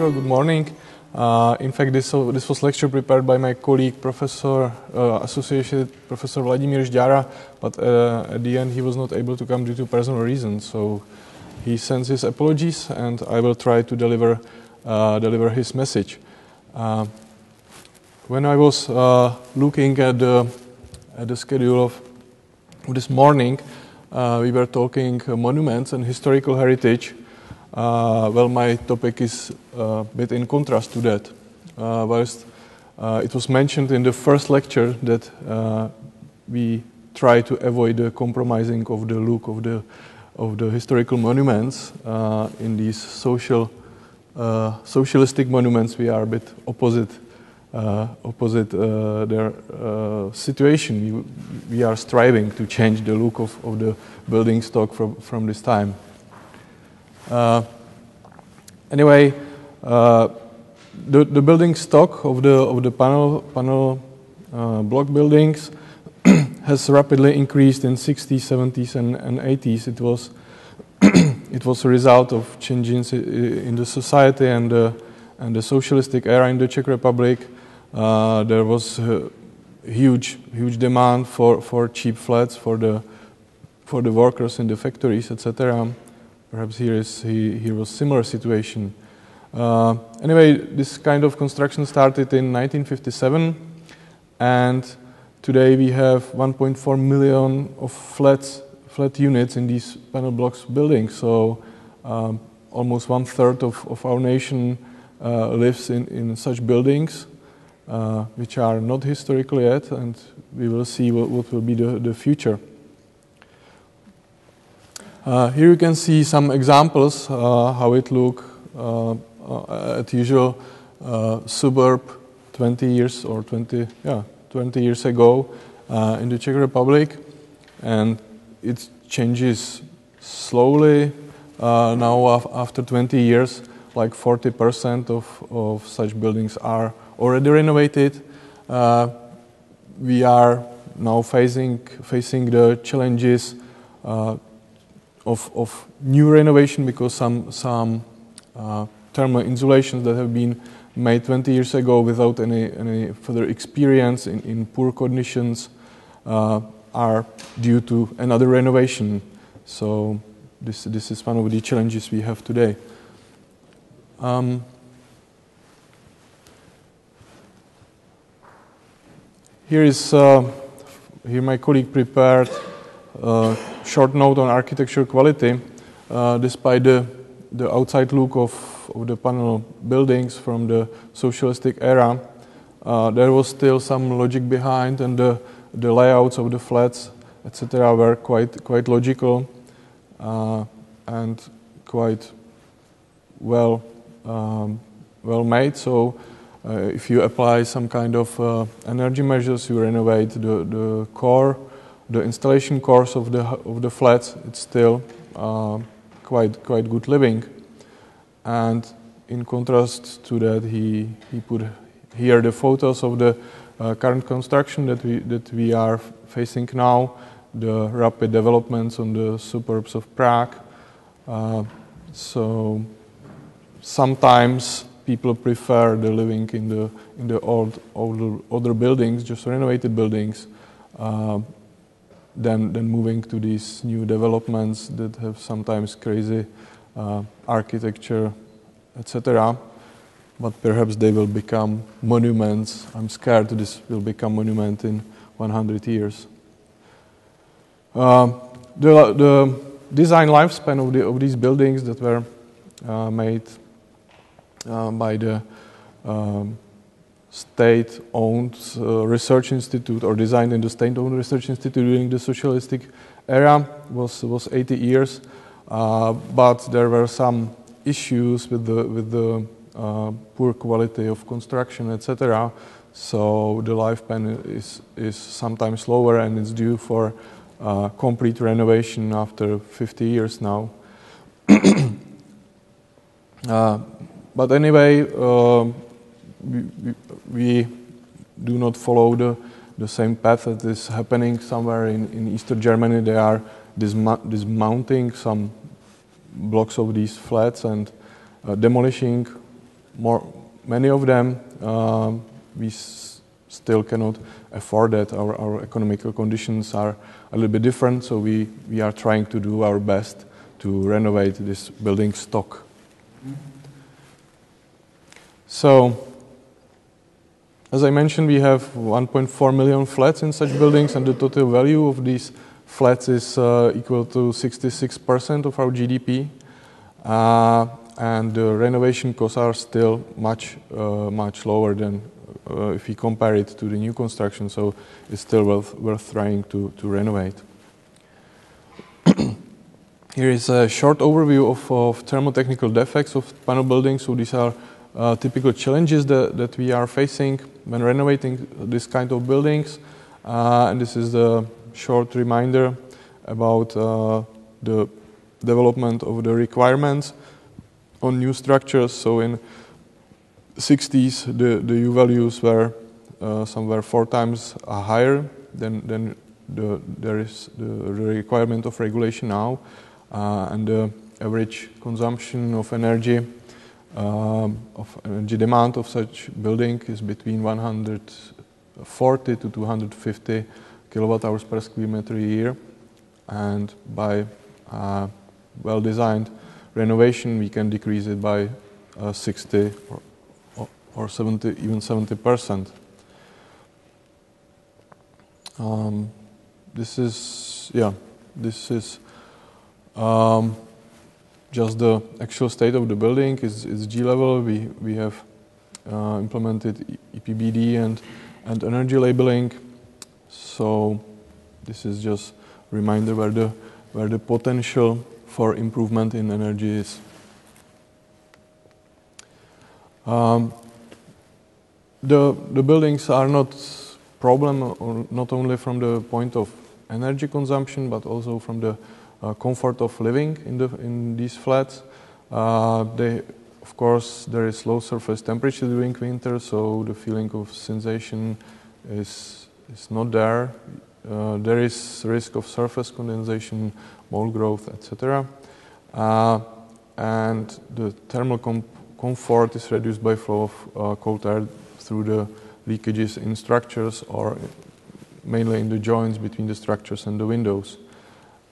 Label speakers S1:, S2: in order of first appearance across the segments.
S1: Petro. Good morning. In fact, this was lecture prepared by my colleague, Associate Professor Vladimír Žďára, but at the end he was not able to come due to personal reasons. So he sends his apologies, and I will try to deliver his message. When I was looking at the schedule of this morning, we were talking monuments and historical heritage. Well, my topic is a bit in contrast to that. Whilst it was mentioned in the first lecture that we try to avoid the compromising of the look of the historical monuments in these socialistic monuments, we are a bit opposite their situation. We are striving to change the look of the building stock from this time. Anyway, the building stock of the panel block buildings has rapidly increased in 60s, 70s, and 80s. It was a result of changes in the society and the socialistic era in the Czech Republic. There was a huge demand for cheap flats for the workers in the factories, etc. Perhaps here was similar situation. Anyway, this kind of construction started in 1957, and today we have 1.4 million of flat units in these panel blocks buildings. So almost 1/3 of our nation lives in such buildings, which are not historical yet, and we will see what will be the future. Here you can see some examples how it look at usual suburb 20 years ago in the Czech Republic, and it changes slowly. Now after 20 years, like 40% of such buildings are already renovated. We are now facing the challenges of new renovation, because some thermal insulations that have been made 20 years ago without any further experience in poor conditions are due to another renovation. So this is one of the challenges we have today. Here my colleague prepared short note on architecture quality. Despite the outside look of the panel buildings from the socialistic era, there was still some logic behind, and the layouts of the flats, etc., were quite logical and quite well made. So if you apply some kind of energy measures, you renovate the core. The installation cores of the flats, it's still quite good living. And in contrast to that, he put here the photos of the current construction that we are facing now, the rapid developments on the suburbs of Prague. So sometimes people prefer the living in the older buildings, just renovated buildings, than moving to these new developments that have sometimes crazy architecture, etc. But perhaps they will become monuments. I'm scared this will become monument in 100 years. The design lifespan of these buildings that were made by the state-owned research institute, or designed in the state-owned research institute during the socialistic era, was 80 years. But there were some issues with the poor quality of construction, etc. So the lifespan is sometimes lower, and it's due for complete renovation after 50 years now. But anyway, we do not follow the same path that is happening somewhere in Eastern Germany. They are dismounting some blocks of these flats and demolishing many of them we still cannot afford that. Our economical conditions are a little bit different, so we are trying to do our best to renovate this building stock. So, as I mentioned, we have 1.4 million flats in such buildings, and the total value of these flats is equal to 66% of our GDP. And the renovation costs are still much lower than if we compare it to the new construction, so it's still worth trying to renovate. Here is a short overview of thermotechnical defects of panel buildings. So these are typical challenges that we are facing when renovating this kind of buildings. And this is a short reminder about the development of the requirements on new structures. So in 60s, the U values were somewhere 4 times higher than there is the requirement of regulation now, and the average consumption of energy demand of such building is between 140 to 250 kilowatt hours per square meter a year, and by well-designed renovation we can decrease it by 60 or 70, even 70%. This is just the actual state of the building. Is G level. We have implemented EPBD and energy labeling. So this is just a reminder where the potential for improvement in energy is. The buildings are not problem, or not only from the point of energy consumption, but also from the comfort of living in these flats. Of course, there is low surface temperature during winter, so the feeling of sensation is not there. There is risk of surface condensation, mold growth, etc. And the thermal comfort is reduced by flow of cold air through the leakages in structures, or mainly in the joints between the structures and the windows.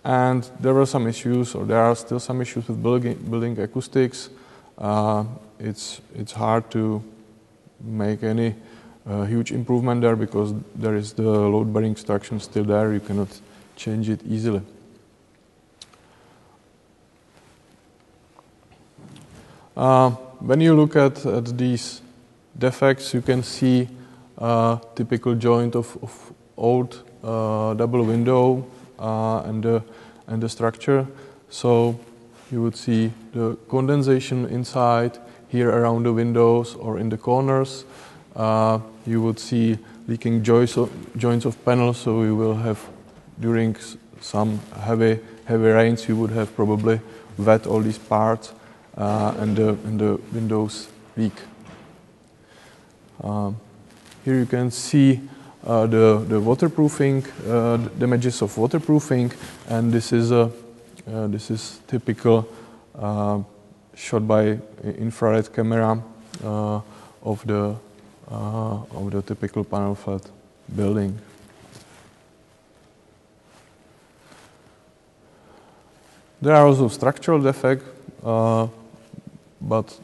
S1: And there were some issues, or there are still some issues with building acoustics. It's hard to make any huge improvement there because there is the load-bearing structure still there. You cannot change it easily. When you look at these defects, you can see a typical joint of old double window and the structure. So you would see the condensation inside, here around the windows or in the corners. You would see leaking joints of panels, so you will have, during some heavy rains, you would have probably wet all these parts, and the windows leak. Here you can see the waterproofing, damages of waterproofing, and this is typical shot by infrared camera of the typical panel flat building. There are also structural defects, but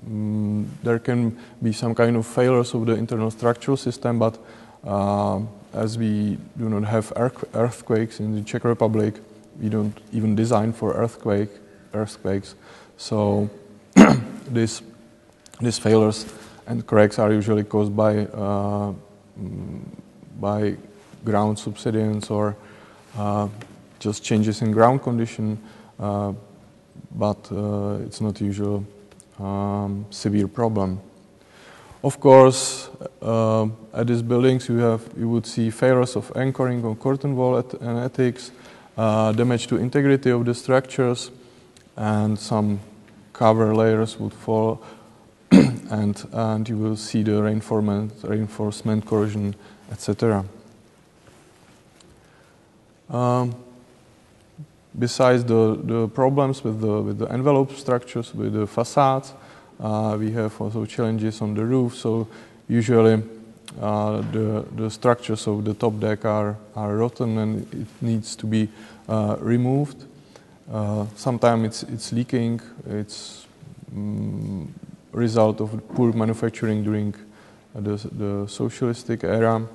S1: there can be some kind of failures of the internal structural system, but as we do not have earthquakes in the Czech Republic, we don't even design for earthquakes. So these failures and cracks are usually caused by ground subsidence or just changes in ground condition, but it's not usual severe problem. Of course, at these buildings you would see failures of anchoring on curtain wall and attics, damage to integrity of the structures, and some cover layers would fall, and you will see the reinforcement corrosion, etc. Besides the problems with the envelope structures, with the facades, We have also challenges on the roof. So usually the structures of the top deck are rotten and it needs to be removed. Sometimes it's leaking. It's result of poor manufacturing during the socialistic era,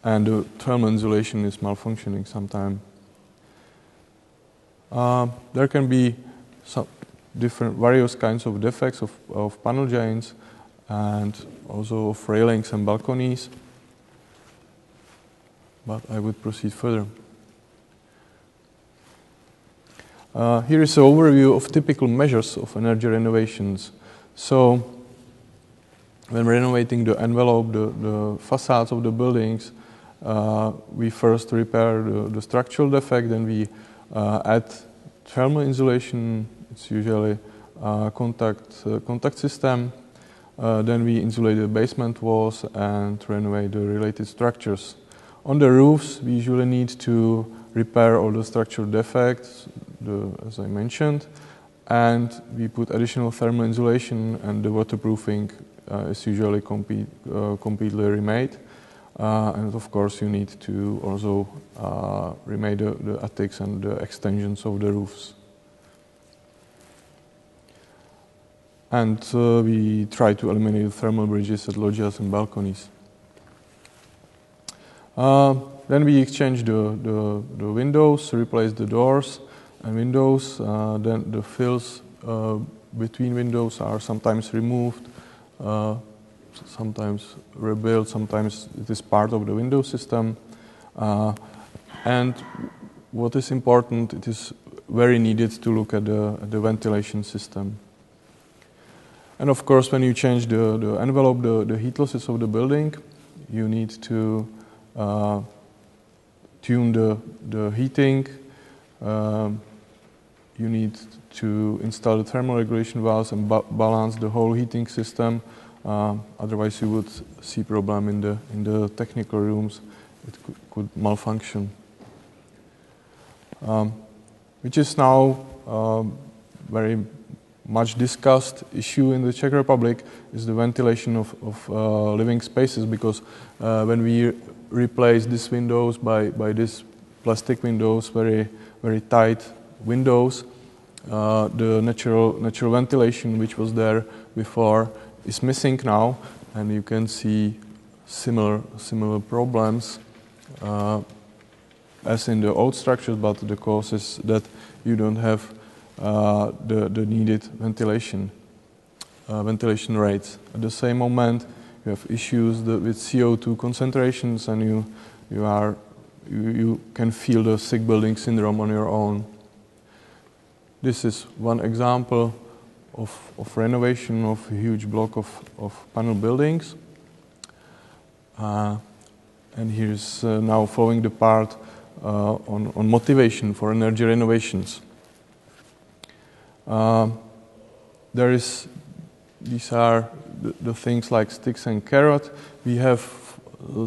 S1: and the thermal insulation is malfunctioning sometimes. There can be some various kinds of defects of panel joints and also of railings and balconies. But I would proceed further. Here is an overview of typical measures of energy renovations. So, when renovating the envelope, the facades of the buildings, we first repair the structural defect, then we add thermal insulation. It's usually a contact system. Then we insulate the basement walls and renovate the related structures. On the roofs, we usually need to repair all the structural defects, as I mentioned, and we put additional thermal insulation, and the waterproofing is usually completely remade. And of course, you need to also remade the attics and the extensions of the roofs. And we try to eliminate the thermal bridges at loggias and balconies. Then we exchange the windows, replace the doors and windows. Then the fills between windows are sometimes removed, sometimes rebuilt, sometimes it is part of the window system. And what is important, it is very needed to look at the ventilation system. And of course, when you change the envelope, the heat losses of the building, you need to tune the heating. You need to install the thermal regulation valves and balance the whole heating system. Otherwise, you would see problem in the technical rooms. It could malfunction, which is now very much discussed issue in the Czech Republic is the ventilation of living spaces, because when we replace these windows by these plastic windows, very tight windows, the natural ventilation which was there before is missing now, and you can see similar problems as in the old structures, but the cause is that you don't have the needed ventilation rates. At the same moment, you have issues with CO2 concentrations, and you can feel the sick building syndrome on your own. This is one example of renovation of a huge block of panel buildings. And here's now following the part on motivation for energy renovations. These are the things like sticks and carrot. We have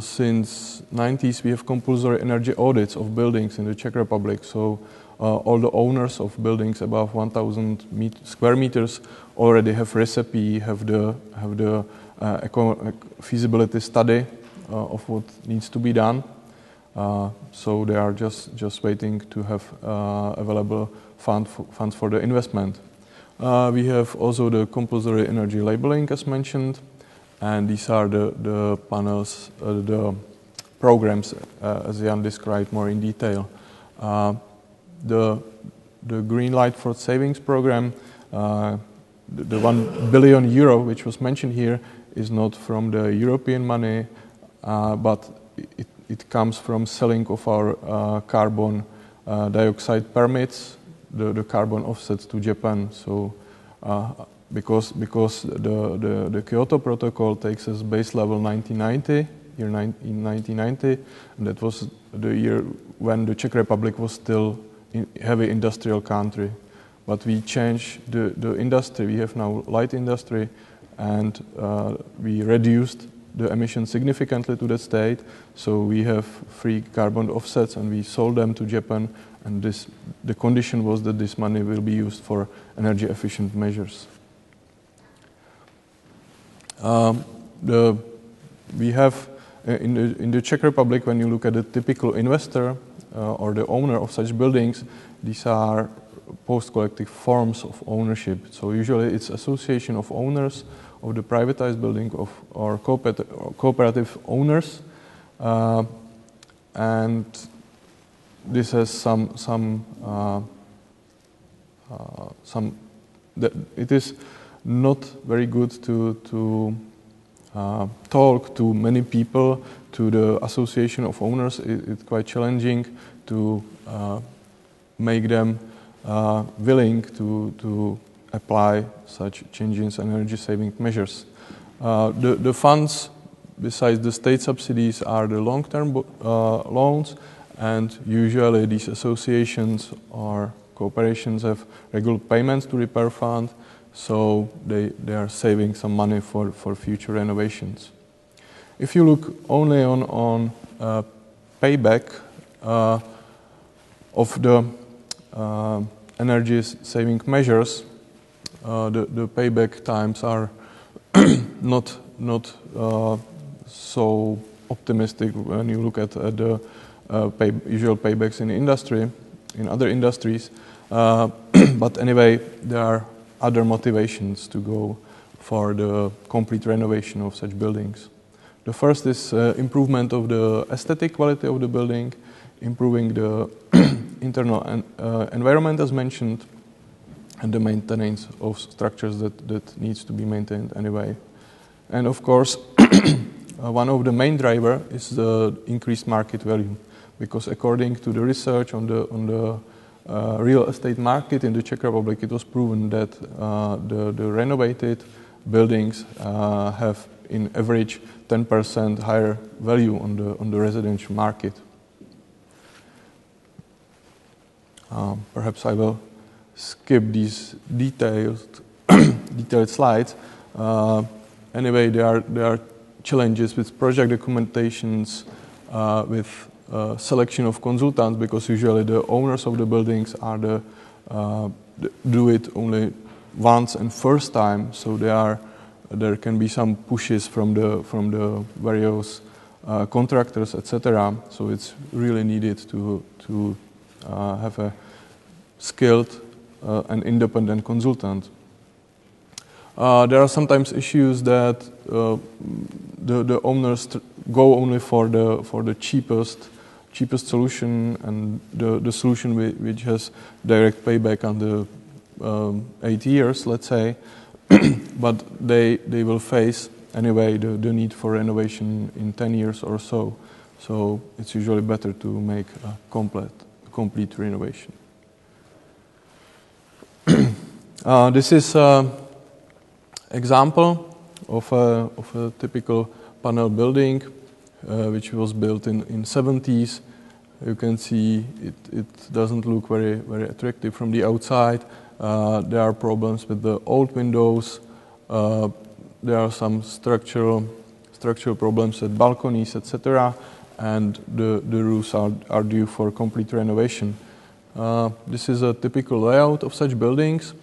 S1: since 90s we have compulsory energy audits of buildings in the Czech Republic. So all the owners of buildings above 1,000 square meters already have recipe, have the feasibility study of what needs to be done. So they are just waiting to have available funds for the investment. We have also the compulsory energy labeling, as mentioned, and these are the panels, the programs, as Jan described more in detail. The Green Light for Savings program, the 1 billion euro which was mentioned here, is not from the European money, but it comes from selling of our carbon dioxide permits, the carbon offsets to Japan. So because the Kyoto Protocol takes as base level 1990, in 1990, and that was the year when the Czech Republic was still a heavy industrial country. But we changed the industry. We have now light industry, and we reduced the emissions significantly to that state. So we have free carbon offsets, and we sold them to Japan. And the condition was that this money will be used for energy efficient measures. We have in the Czech Republic, when you look at the typical investor or the owner of such buildings, these are post-collective forms of ownership. So usually it's association of owners of the privatized building or cooperative owners, and this has it is not very good to talk to many people, to the association of owners. It's quite challenging to make them willing to apply such changes in energy saving measures. The funds, besides the state subsidies, are the long-term loans, and usually these associations or cooperations have regular payments to repair fund, so they are saving some money for future renovations. If you look only on payback of the energy saving measures, the payback times are not so optimistic when you look at the usual paybacks in industry, in other industries. But anyway, there are other motivations to go for the complete renovation of such buildings. The first is improvement of the aesthetic quality of the building, improving the internal environment as mentioned, and the maintenance of structures that needs to be maintained anyway. And of course, one of the main driver is the increased market value, because according to the research on the real estate market in the Czech Republic, it was proven that the renovated buildings have in average 10% higher value on the residential market. Perhaps I will skip these detailed slides. Anyway, there are challenges with project documentations, with selection of consultants, because usually the owners of the buildings are do it only once and first time. So there can be some pushes from the various contractors, etc. So it's really needed to have a skilled and independent consultant. There are sometimes issues that the owners go only for the cheapest solution, and the solution which has direct payback under 8 years, let's say, but they will face anyway the need for renovation in 10 years or so. So it's usually better to make a complete renovation. This is example of a typical panel building which was built in 70s. You can see it doesn't look very attractive from the outside. There are problems with the old windows. There are some structural problems with balconies, etc. And the roofs are due for complete renovation. This is a typical layout of such buildings,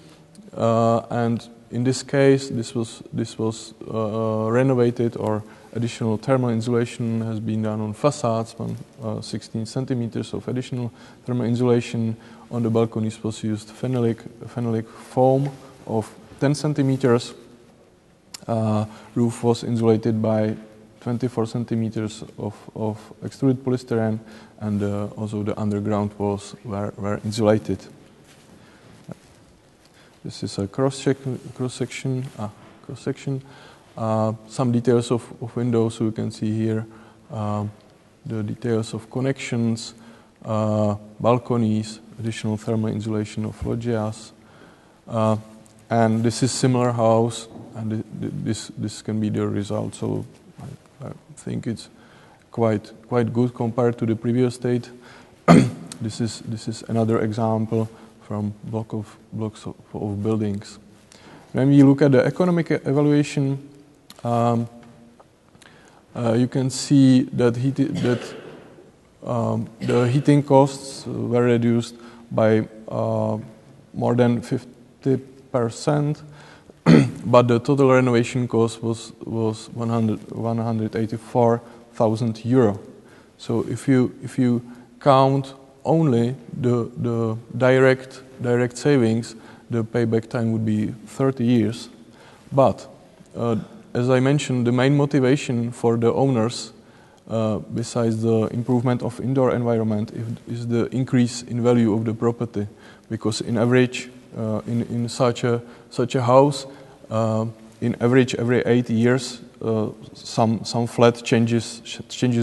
S1: and in this case, this was renovated, or additional thermal insulation has been done on facades. 16 centimeters of additional thermal insulation. On the balconies was used phenolic foam of 10 centimeters. Roof was insulated by 24 centimeters of extruded polystyrene, and also the underground walls were insulated. This is a cross section. Some details of windows, so you can see here the details of connections, balconies, additional thermal insulation of loggias, and this is similar house, and this can be the result. So I think it's quite good compared to the previous state. This is another example from blocks of buildings. When we look at the economic evaluation, you can see that the heating costs were reduced by more than 50%, but the total renovation cost was 184,000 euro. So if you count only the direct savings, the payback time would be 30 years. But as I mentioned, the main motivation for the owners, besides the improvement of indoor environment, is the increase in value of the property. Because in average, in such a house, in average every 8 years, some flat changes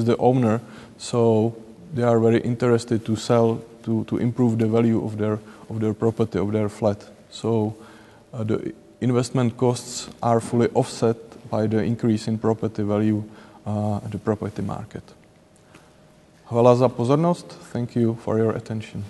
S1: the owner. So they are very interested to sell to improve the value of their property, of their flat. So the investment costs are fully offset by the increase in property value at the property market. Hvala za pozornost. Thank you for your attention.